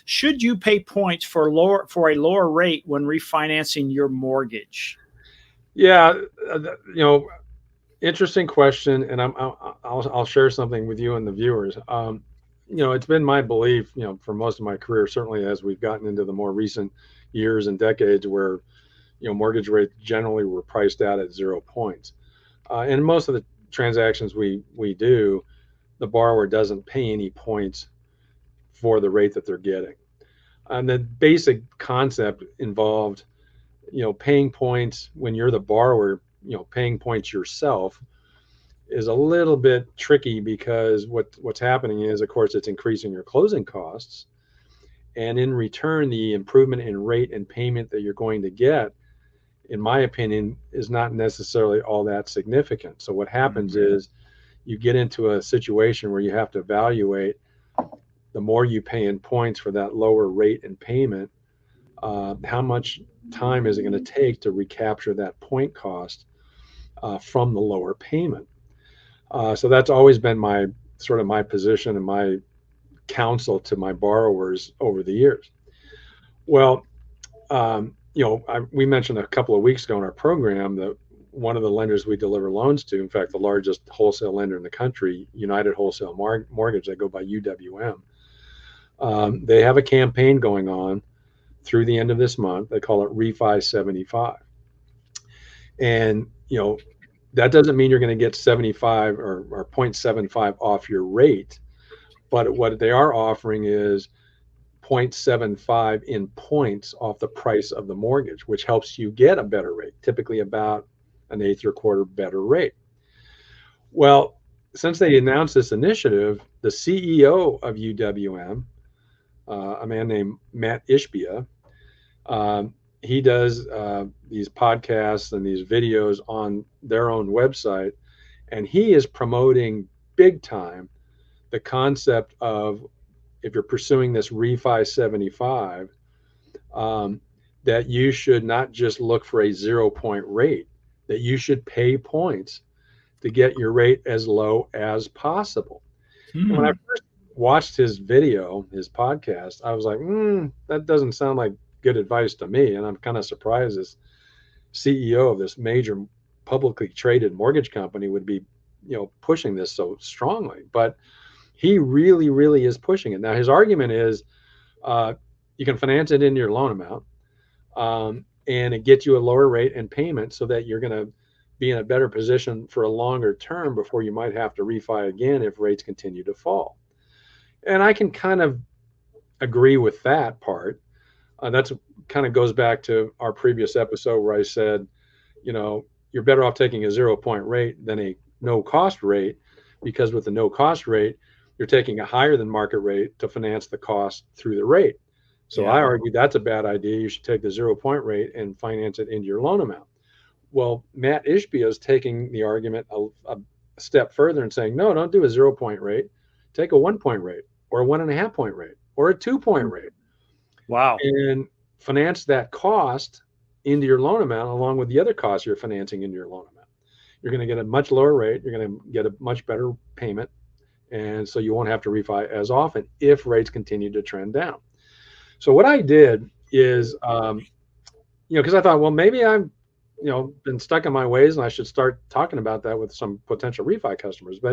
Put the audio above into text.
Should you pay points for a lower rate when refinancing your mortgage? Yeah, interesting question, and I'll share something with you and the viewers. It's been my belief, for most of my career, certainly as we've gotten into the more recent years and decades, where mortgage rates generally were priced out at 0 points. And most of the transactions we do, the borrower doesn't pay any points for the rate that they're getting. And the basic concept involved, paying points when you're the borrower, paying points yourself is a little bit tricky because what's happening is, of course, it's increasing your closing costs. And in return, the improvement in rate and payment that you're going to get, in my opinion, is not necessarily all that significant. So what happens is you get into a situation where you have to evaluate the more you pay in points for that lower rate and payment, how much time is it going to take to recapture that point cost from the lower payment? So that's always been my position and my counsel to my borrowers over the years. Well, we mentioned a couple of weeks ago in our program that one of the lenders we deliver loans to, in fact, the largest wholesale lender in the country, United Wholesale Mortgage, they go by UWM. They have a campaign going on through the end of this month. They call it Refi 75. And, that doesn't mean you're going to get 75 or 0.75 off your rate. But what they are offering is 0.75 in points off the price of the mortgage, which helps you get a better rate, typically about an eighth or quarter better rate. Well, since they announced this initiative, the CEO of UWM, a man named Matt Ishbia, he does these podcasts and these videos on their own website, and he is promoting big time the concept of, if you're pursuing this Refi 75, that you should not just look for a 0 point rate, that you should pay points to get your rate as low as possible. And when I first watched his video, his podcast, I was like, that doesn't sound like good advice to me. And I'm kind of surprised this CEO of this major publicly traded mortgage company would be, pushing this so strongly. But he really, really is pushing it. Now, his argument is you can finance it into your loan amount, and it gets you a lower rate and payment so that you're going to be in a better position for a longer term before you might have to refi again if rates continue to fall. And I can kind of agree with that part. That's kind of goes back to our previous episode where I said, you're better off taking a 0 point rate than a no cost rate, because with the no cost rate, you're taking a higher than market rate to finance the cost through the rate. So I argue that's a bad idea. You should take the 0 point rate and finance it into your loan amount. Well, Matt Ishbia is taking the argument a step further and saying, no, don't do a 0 point rate. Take a 1 point rate or a 1.5 point rate or a 2 point rate. Wow. And finance that cost into your loan amount along with the other costs you're financing into your loan amount. You're going to get a much lower rate. You're going to get a much better payment. And so you won't have to refi as often if rates continue to trend down. So what I did is, because I thought, well, maybe I'm, been stuck in my ways and I should start talking about that with some potential refi customers. But